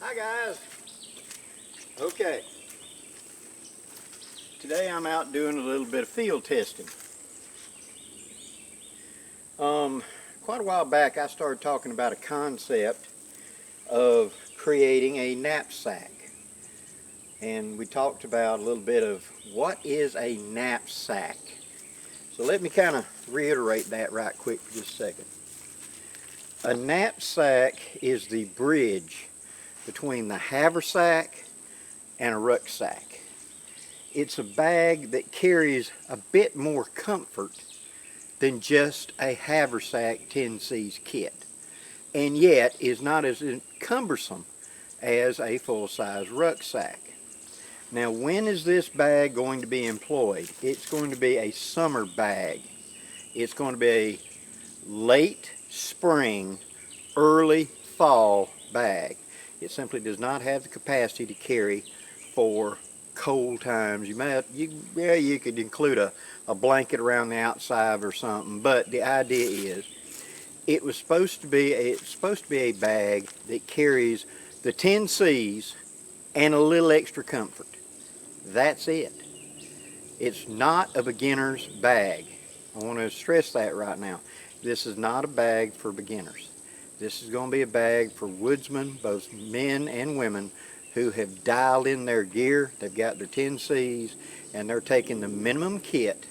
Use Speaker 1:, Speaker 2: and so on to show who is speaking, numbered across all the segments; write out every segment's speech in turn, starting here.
Speaker 1: Hi guys. Okay. Today I'm out doing a little bit of field testing. Quite a while back I started talking about a concept of creating a knapsack. And we talked about a little bit of what is a knapsack. So let me kind of reiterate that right quick for just a second. A knapsack is the bridge between the haversack and a rucksack. It's a bag that carries a bit more comfort than just a haversack 10C's kit, and yet is not as cumbersome as a full-size rucksack. Now, when is this bag going to be employed? It's going to be a summer bag. It's going to be a late spring, early fall bag. It simply does not have the capacity to carry for cold times. You could include a blanket around the outside or something, but the idea is it's supposed to be a bag that carries the 10C's and a little extra comfort. That's it. It's not a beginner's bag. I want to stress that right now. This is not a bag for beginners. This is going to be a bag for woodsmen, both men and women, who have dialed in their gear. They've got their 10C's and they're taking the minimum kit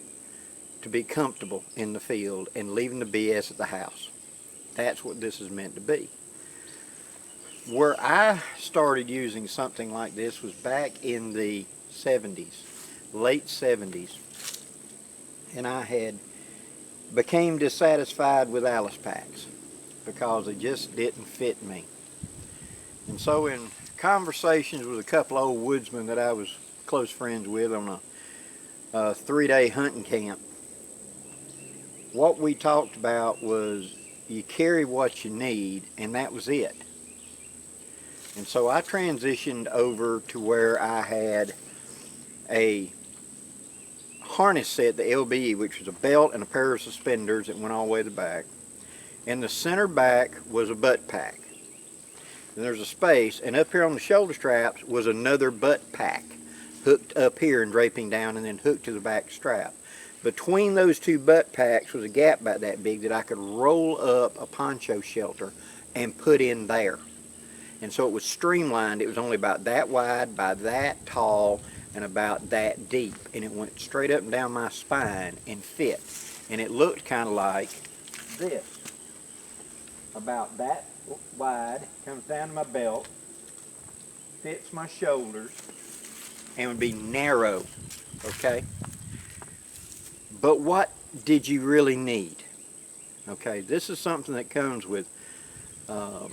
Speaker 1: to be comfortable in the field and leaving the BS at the house. That's what this is meant to be. Where I started using something like this was back in the 70s, late 70s, and I had became dissatisfied with Alice packs because they just didn't fit me. And so in conversations with a couple of old woodsmen that I was close friends with on a 3-day hunting camp, what we talked about was you carry what you need, and that was it. And so I transitioned over to where I had a harness set, the LBE, which was a belt and a pair of suspenders that went all the way to the back. And the center back was a butt pack. And there's a space, and up here on the shoulder straps was another butt pack hooked up here and draping down and then hooked to the back strap. Between those two butt packs was a gap about that big that I could roll up a poncho shelter and put in there. And so it was streamlined. It was only about that wide, by that tall, and about that deep. And it went straight up and down my spine and fit. And it looked kind of like this. About that wide, comes down to my belt, fits my shoulders, and would be narrow, okay? But what did you really need? Okay, this is something that comes with a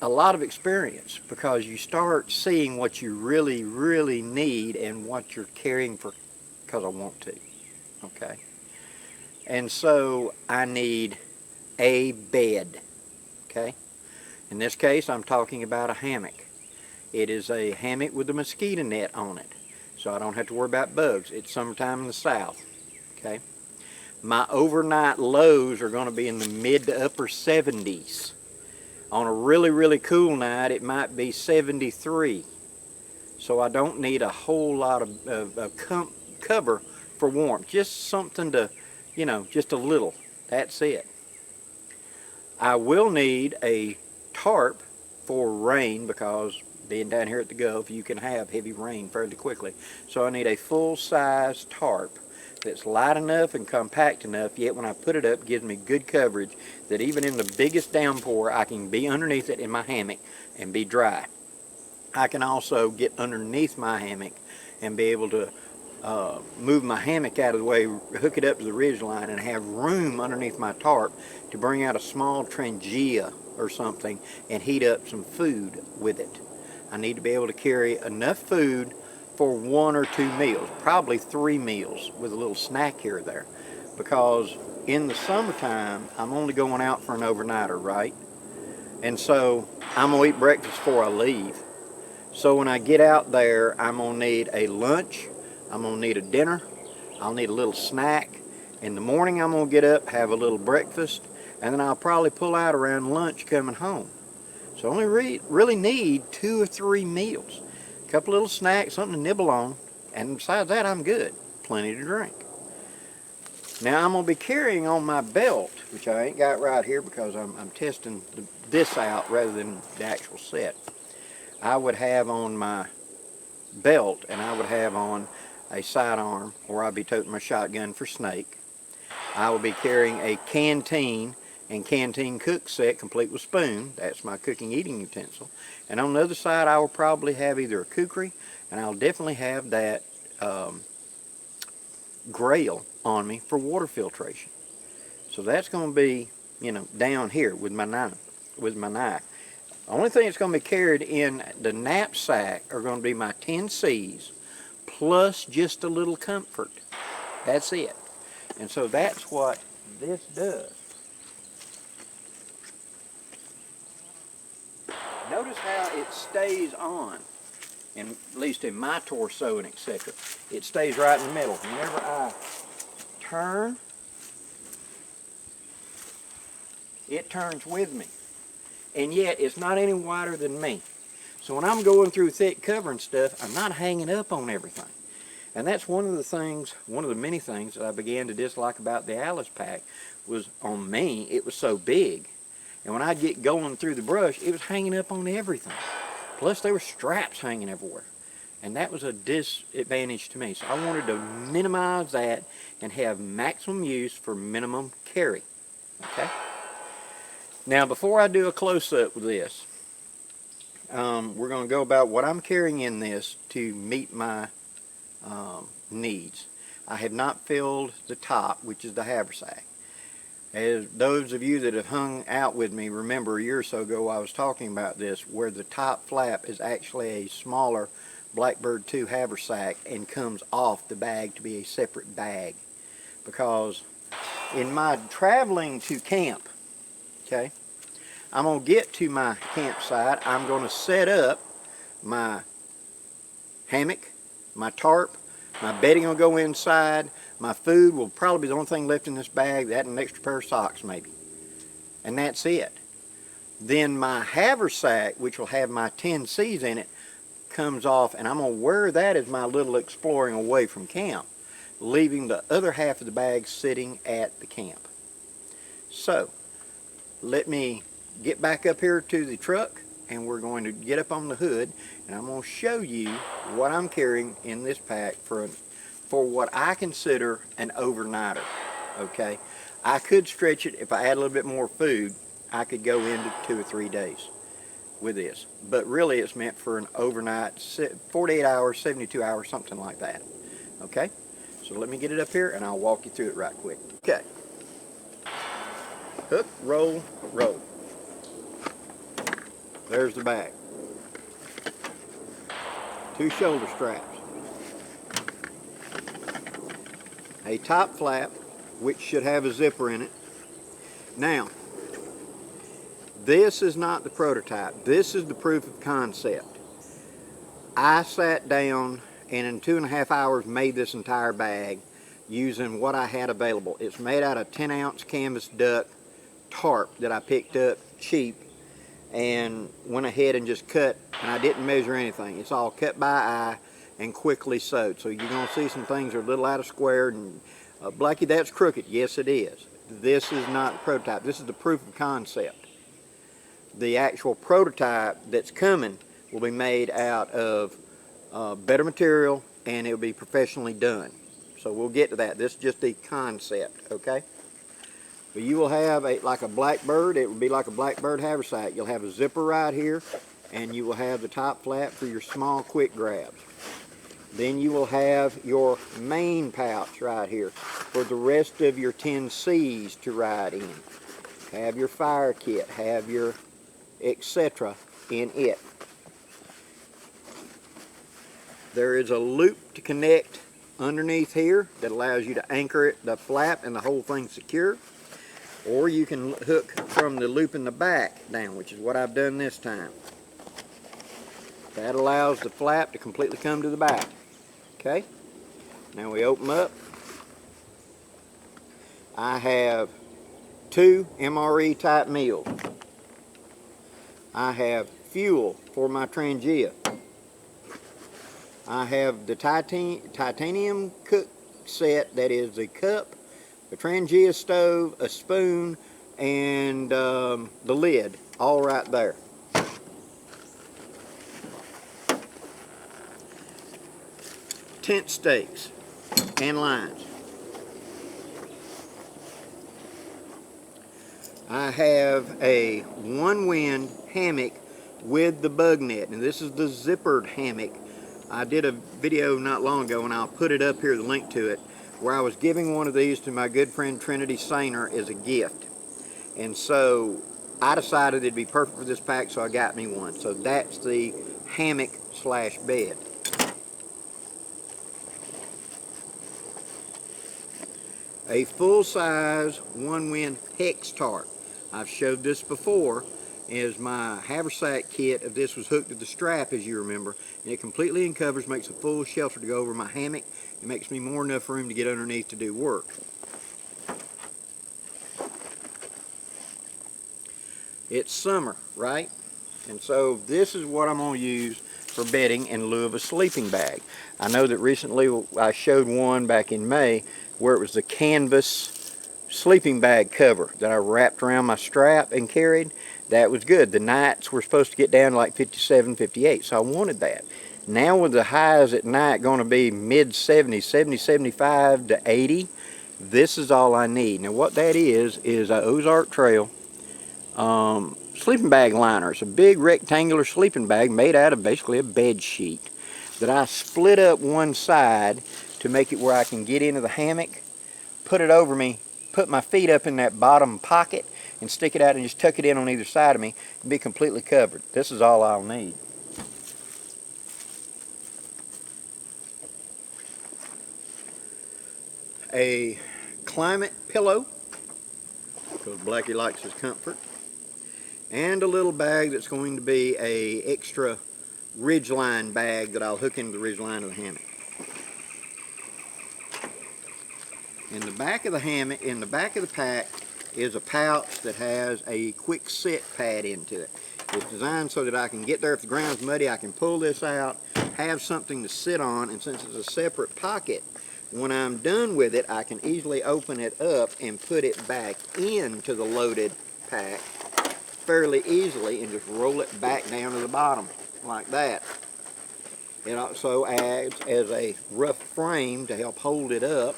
Speaker 1: lot of experience, because you start seeing what you really, really need and what you're carrying for because I want to, okay? And so I need a bed, okay? In this case, I'm talking about a hammock. It is a hammock with a mosquito net on it, so I don't have to worry about bugs. It's summertime in the south, okay? My overnight lows are going to be in the mid to upper 70s. On a really, really cool night, it might be 73. So I don't need a whole lot of cover for warmth. Just something to, just a little. That's it. I will need a tarp for rain, because being down here at the Gulf, you can have heavy rain fairly quickly. So I need a full-size tarp that's light enough and compact enough, yet when I put it up, gives me good coverage that even in the biggest downpour, I can be underneath it in my hammock and be dry. I can also get underneath my hammock and be able to move my hammock out of the way, hook it up to the ridge line, and have room underneath my tarp to bring out a small Trangia or something and heat up some food with it. I need to be able to carry enough food for 1 or 2 meals, probably 3 meals with a little snack here or there, because in the summertime I'm only going out for an overnighter, right? And so I'm gonna eat breakfast before I leave. So when I get out there, I'm gonna need a lunch, I'm gonna need a dinner, I'll need a little snack. In the morning I'm gonna get up, have a little breakfast, and then I'll probably pull out around lunch coming home. So I only really need 2 or 3 meals. A couple little snacks, something to nibble on, and besides that, I'm good. Plenty to drink. Now I'm going to be carrying on my belt, which I ain't got right here because I'm testing this out rather than the actual set. I would have on my belt, and I would have on a sidearm, or I'd be toting my shotgun for snake. I will be carrying a canteen and canteen cook set complete with spoon. That's my cooking eating utensil. And on the other side, I will probably have either a kukri, and I'll definitely have that grail on me for water filtration. So that's going to be, you know, down here with my knife. The only thing that's going to be carried in the knapsack are going to be my 10 C's plus just a little comfort. That's it. And so that's what this does. Notice how it stays on, and at least in my torso and etc. It stays right in the middle. Whenever I turn, it turns with me. And yet it's not any wider than me. So when I'm going through thick cover and stuff, I'm not hanging up on everything. And that's one of the many things that I began to dislike about the Alice pack was on me, it was so big. And when I'd get going through the brush, it was hanging up on everything. Plus there were straps hanging everywhere. And that was a disadvantage to me. So I wanted to minimize that and have maximum use for minimum carry. Okay? Now before I do a close-up with this, we're going to go about what I'm carrying in this to meet my needs. I have not filled the top, which is the haversack. As those of you that have hung out with me remember a year or so ago I was talking about this, where the top flap is actually a smaller Blackbird 2 haversack and comes off the bag to be a separate bag. Because in my traveling to camp, okay, I'm going to get to my campsite, I'm going to set up my hammock, my tarp, my bedding will go inside, my food will probably be the only thing left in this bag, that and an extra pair of socks maybe. And that's it. Then my haversack, which will have my 10 C's in it, comes off, and I'm going to wear that as my little exploring away from camp, leaving the other half of the bag sitting at the camp. So, let me get back up here to the truck, and we're going to get up on the hood, and I'm going to show you what I'm carrying in this pack for what I consider an overnighter. Okay, I could stretch it if I add a little bit more food. I could go into 2 or 3 days with this, but really it's meant for an overnight, 48 hours, 72 hours, something like that. Okay, so let me get it up here and I'll walk you through it right quick. Okay, hook, roll, roll. There's the bag. 2 shoulder straps. A top flap, which should have a zipper in it. Now, this is not the prototype. This is the proof of concept. I sat down and in 2.5 hours made this entire bag using what I had available. It's made out of 10-ounce canvas duck tarp that I picked up cheap and went ahead and just cut, and I didn't measure anything. It's all cut by eye and quickly sewed. So you're going to see some things are a little out of square, and Blackie, that's crooked. Yes, it is. This is not the prototype. This is the proof of concept. The actual prototype that's coming will be made out of better material, and it'll be professionally done. So we'll get to that. This is just the concept, okay? But you will have like a Blackbird. It will be like a Blackbird haversack. You'll have a zipper right here, and you will have the top flap for your small quick grabs. Then you will have your main pouch right here for the rest of your 10 C's to ride in. Have your fire kit, have your etc. in it. There is a loop to connect underneath here that allows you to anchor it, the flap, and the whole thing secure. Or you can hook from the loop in the back down, which is what I've done this time. That allows the flap to completely come to the back. Okay, now we open up. I have 2 MRE type meals. I have fuel for my Trangia. I have the titanium cook set, that is the cup, the Trangia stove, a spoon, and the lid, all right there. Tent stakes and lines. I have a one wind hammock with the bug net, and this is the zippered hammock. I did a video not long ago, and I'll put it up here, the link to it, where I was giving one of these to my good friend Trinity Sainer as a gift. And so I decided it'd be perfect for this pack, so I got me one. So that's the hammock slash bed. A full-size one-wind hex tarp. I've showed this before, is my haversack kit of this was hooked to the strap, as you remember, and it completely uncovers, makes a full shelter to go over my hammock. It makes me more enough room to get underneath to do work. It's summer, right? And so this is what I'm going to use for bedding in lieu of a sleeping bag. I know that recently I showed one back in May where it was the canvas sleeping bag cover that I wrapped around my strap and carried. That was good. The nights were supposed to get down to like 57, 58, so I wanted that. Now with the highs at night going to be mid 70s, 70, 75 to 80, this is all I need. Now what that is a Ozark Trail sleeping bag liner. It's a big rectangular sleeping bag made out of basically a bed sheet that I split up one side to make it where I can get into the hammock, put it over me, put my feet up in that bottom pocket, and stick it out and just tuck it in on either side of me and be completely covered. This is all I'll need. A climate pillow, because Blackie likes his comfort, and a little bag that's going to be a extra ridgeline bag that I'll hook into the ridgeline of the hammock. In the back of the hammock, in the back of the pack, is a pouch that has a quick set pad into it. It's designed so that I can get there if the ground's muddy, I can pull this out, have something to sit on, and since it's a separate pocket, when I'm done with it, I can easily open it up and put it back into the loaded pack fairly easily and just roll it back down to the bottom like that. It also acts as a rough frame to help hold it up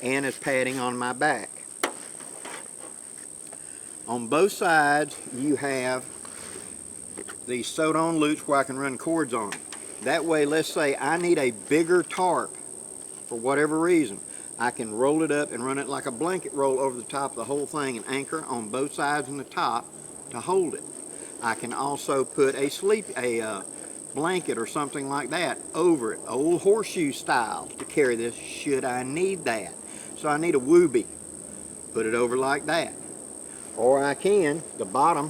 Speaker 1: and as padding on my back. On both sides you have these sewed on loops where I can run cords on them. That way, let's say I need a bigger tarp for whatever reason, I can roll it up and run it like a blanket roll over the top of the whole thing and anchor on both sides and the top to hold it. I can also put a blanket or something like that over it, old horseshoe style, to carry this should I need that. So I need a woobie, put it over like that. Or I can, the bottom,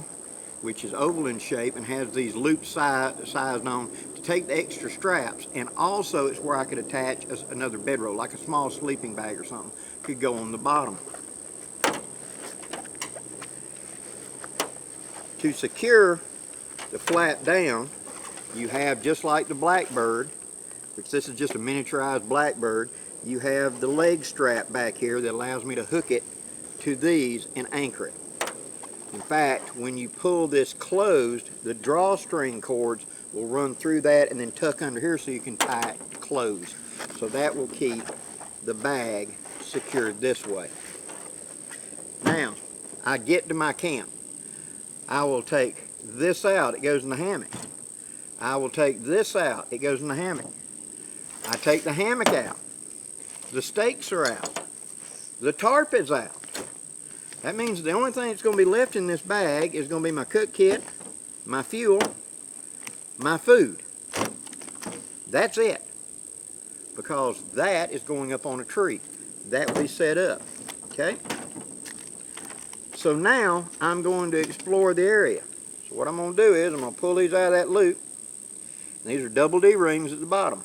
Speaker 1: which is oval in shape and has these loops sized on, to take the extra straps, and also it's where I could attach another bedroll, like a small sleeping bag or something, could go on the bottom. To secure the flap down, you have, just like the Blackbird, which this is just a miniaturized Blackbird, you have the leg strap back here that allows me to hook it to these and anchor it. In fact, when you pull this closed, the drawstring cords will run through that and then tuck under here so you can tie it closed. So that will keep the bag secured this way. Now, I get to my camp. I will take this out, it goes in the hammock. I will take this out, it goes in the hammock. I take the hammock out. The stakes are out. The tarp is out. That means the only thing that's going to be left in this bag is going to be my cook kit, my fuel, my food. That's it. Because that is going up on a tree. That will be set up. Okay? So now I'm going to explore the area. So what I'm going to do is I'm going to pull these out of that loop. These are double D rings at the bottom.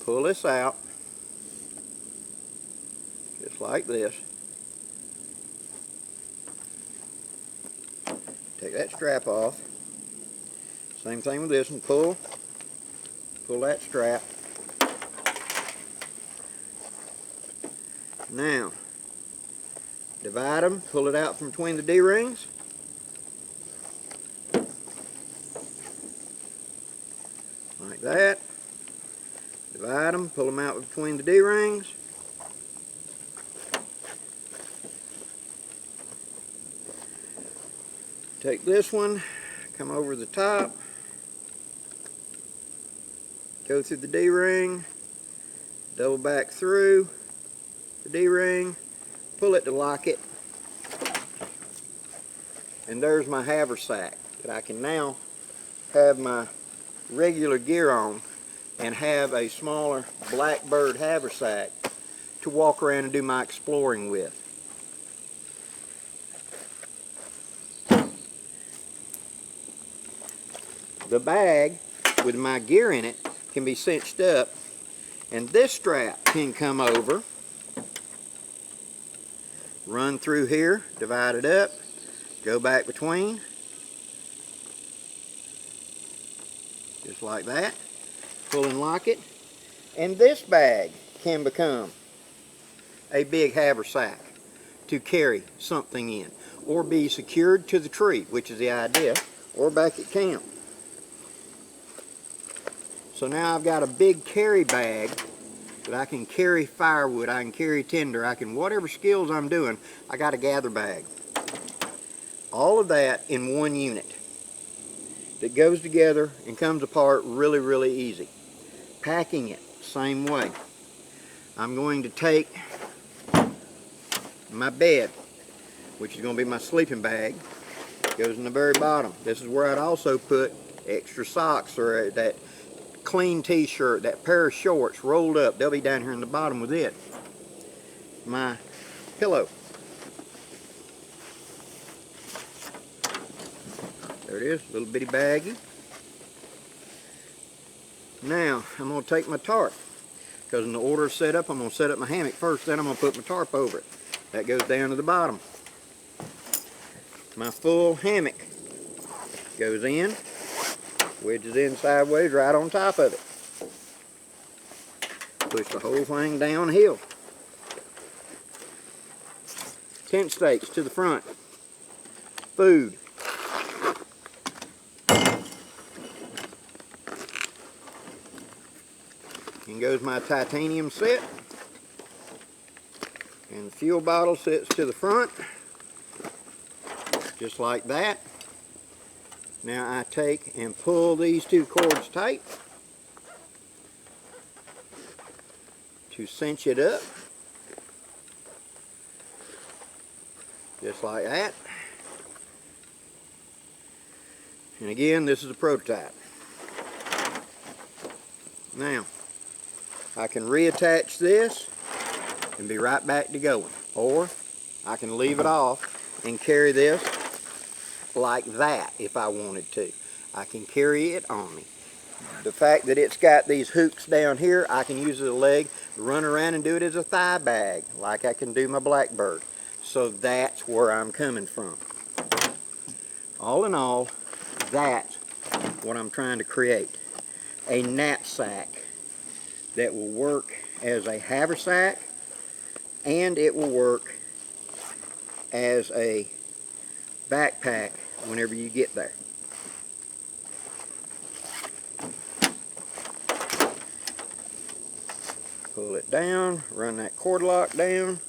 Speaker 1: Pull this out. Just like this. Take that strap off. Same thing with this one. Pull that strap. Now, divide them, pull it out from between the D-rings. Like that. Divide them, pull them out between the D-rings. Take this one, come over the top, go through the D-ring, double back through the D-ring, pull it to lock it, and there's my haversack that I can now have my regular gear on and have a smaller Blackbird haversack to walk around and do my exploring with. The bag with my gear in it can be cinched up, and this strap can come over, run through here, divide it up, go back between, just like that, pull and lock it, and this bag can become a big haversack to carry something in, or be secured to the tree, which is the idea, or back at camp. So now I've got a big carry bag that I can carry firewood, I can carry tinder, I can, whatever skills I'm doing, I got a gather bag. All of that in one unit that goes together and comes apart really, really easy. Packing it, same way. I'm going to take my bed, which is going to be my sleeping bag, goes in the very bottom. This is where I'd also put extra socks or that clean t-shirt, that pair of shorts rolled up. They'll be down here in the bottom with it. My pillow. There it is, little bitty baggie. Now, I'm going to take my tarp, because in the order of setup, I'm going to set up my hammock first, then I'm going to put my tarp over it. That goes down to the bottom. My full hammock goes in, wedges in sideways right on top of it. Push the whole thing downhill. Tent stakes to the front. Food. And goes my titanium set. And the fuel bottle sits to the front. Just like that. Now I take and pull these two cords tight to cinch it up. Just like that. And again, this is a prototype. Now, I can reattach this and be right back to going. Or I can leave it off and carry this like that if I wanted to. I can carry it on me. The fact that it's got these hooks down here, I can use it as a leg, run around and do it as a thigh bag like I can do my Blackbird. So that's where I'm coming from. All in all, that's what I'm trying to create. A knapsack that will work as a haversack, and it will work as a backpack whenever you get there. Pull it down, run that cord lock down,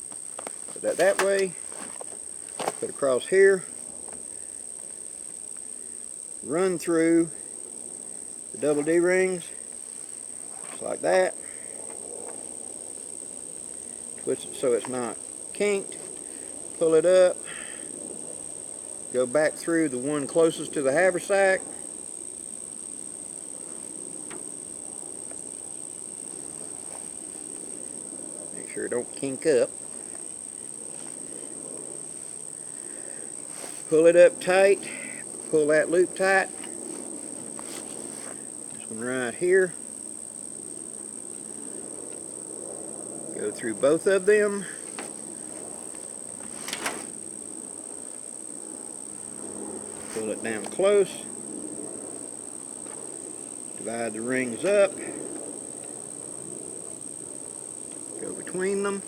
Speaker 1: put that way, put across here, run through the double D rings, just like that. Twist it so it's not kinked, pull it up, go back through the one closest to the haversack, make sure it don't kink up, pull it up tight, pull that loop tight, this one right here, go through both of them, Pull it down close. Divide the rings up. Go between them.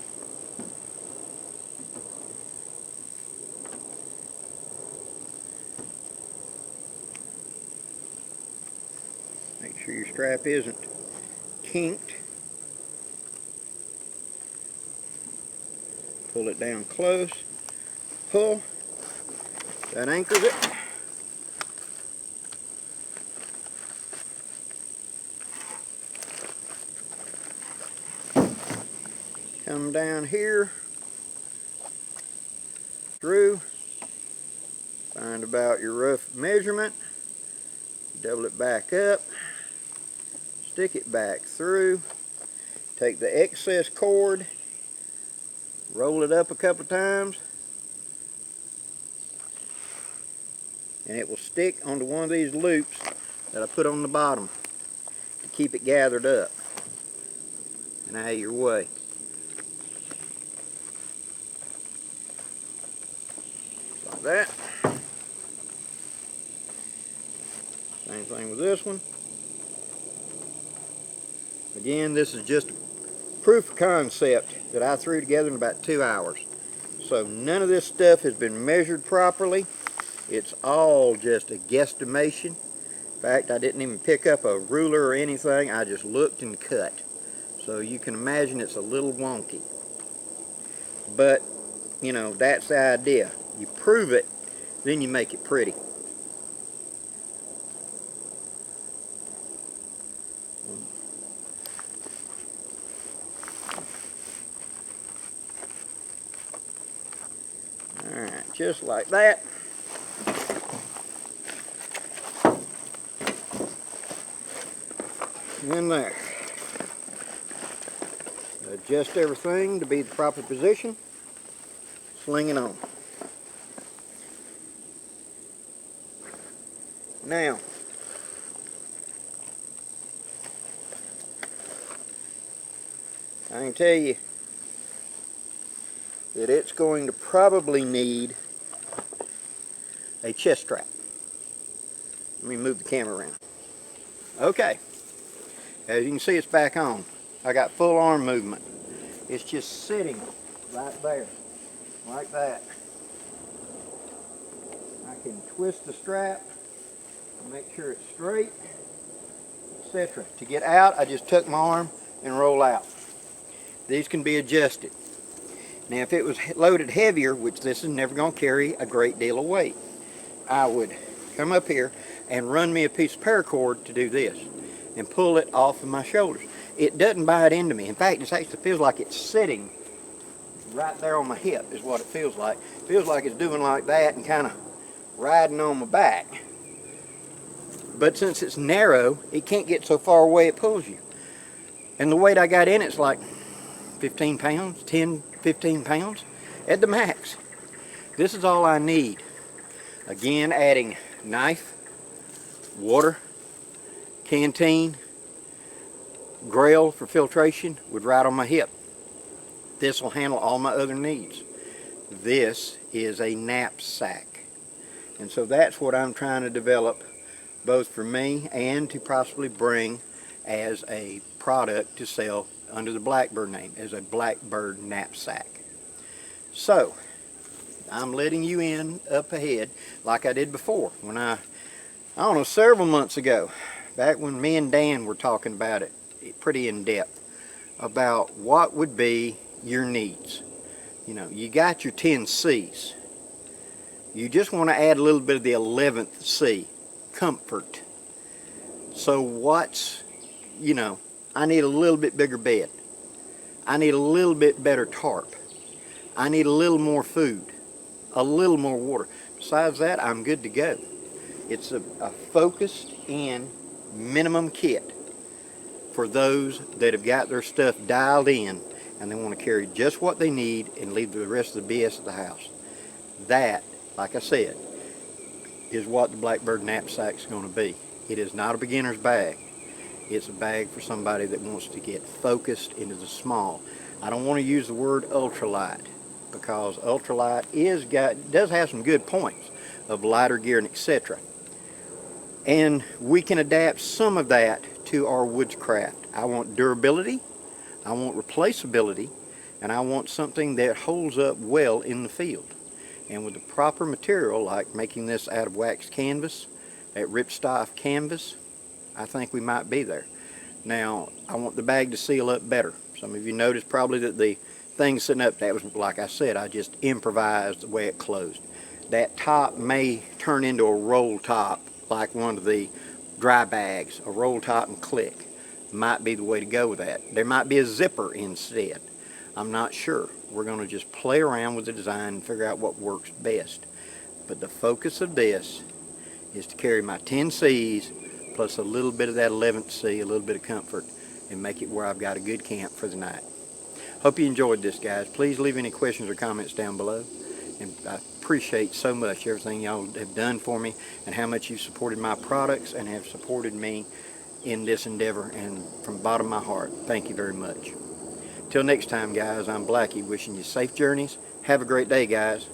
Speaker 1: Make sure your strap isn't kinked. Pull it down close. Pull. That anchors it. Come down here. Through. Find about your rough measurement. Double it back up. Stick it back through. Take the excess cord. Roll it up a couple times. And it will stick onto one of these loops that I put on the bottom to keep it gathered up. And out of your way. Like that. Same thing with this one. Again, this is just proof of concept that I threw together in about 2 hours. So none of this stuff has been measured properly. It's all just a guesstimation. In fact, I didn't even pick up a ruler or anything. I just looked and cut. So you can imagine it's a little wonky. But, you know, that's the idea. You prove it, then you make it pretty. Alright, just like that. In there. Adjust everything to be the proper position. Sling it on. Now, I can tell you that it's going to probably need a chest strap. Let me move the camera around. Okay. As you can see, it's back on. I got full arm movement. It's just sitting right there, like that. I can twist the strap, make sure it's straight, etc. To get out, I just tuck my arm and roll out. These can be adjusted. Now, if it was loaded heavier, which this is never going to carry a great deal of weight, I would come up here and run me a piece of paracord to do this and pull it off of my shoulders. It doesn't bite into me. In fact, it actually feels like it's sitting right there on my hip is what it feels like. It feels like it's doing like that and kind of riding on my back. But since it's narrow, it can't get so far away it pulls you. And the weight I got in it's like 15 pounds, 10, 15 pounds at the max. This is all I need. Again, adding knife, water, canteen, Grail for filtration would ride on my hip. This will handle all my other needs. This is a knapsack. And so that's what I'm trying to develop, both for me and to possibly bring as a product to sell under the Blackbird name, as a Blackbird knapsack. So, I'm letting you in up ahead like I did before when I don't know, several months ago, back when me and Dan were talking about it pretty in depth, about what would be your needs. You know, you got your 10 C's. You just want to add a little bit of the 11th C, comfort. So what's, you know, I need a little bit bigger bed. I need a little bit better tarp. I need a little more food, a little more water. Besides that, I'm good to go. It's a focused in minimum kit for those that have got their stuff dialed in and they want to carry just what they need and leave the rest of the BS at the house. That, like I said, is what the Blackbird knapsack is going to be. It is not a beginner's bag. It's a bag for somebody that wants to get focused into the small. I don't want to use the word ultralight because ultralight does have some good points, of lighter gear and etc. And we can adapt some of that to our woodscraft. I want durability, I want replaceability, and I want something that holds up well in the field. And with the proper material, like making this out of wax canvas, that ripstop canvas, I think we might be there. Now, I want the bag to seal up better. Some of you noticed probably that the thing sitting up, that was, like I said, I just improvised the way it closed. That top may turn into a roll top, like one of the dry bags, a roll top and click. Might be the way to go with that. There might be a zipper instead. I'm not sure. We're going to just play around with the design and figure out what works best. But the focus of this is to carry my 10 C's plus a little bit of that 11th C, a little bit of comfort, and make it where I've got a good camp for the night. Hope you enjoyed this, guys. Please leave any questions or comments down below. And I appreciate so much everything y'all have done for me and how much you've supported my products and have supported me in this endeavor. And from the bottom of my heart, thank you very much. Till next time, guys, I'm Blackie, wishing you safe journeys. Have a great day, guys.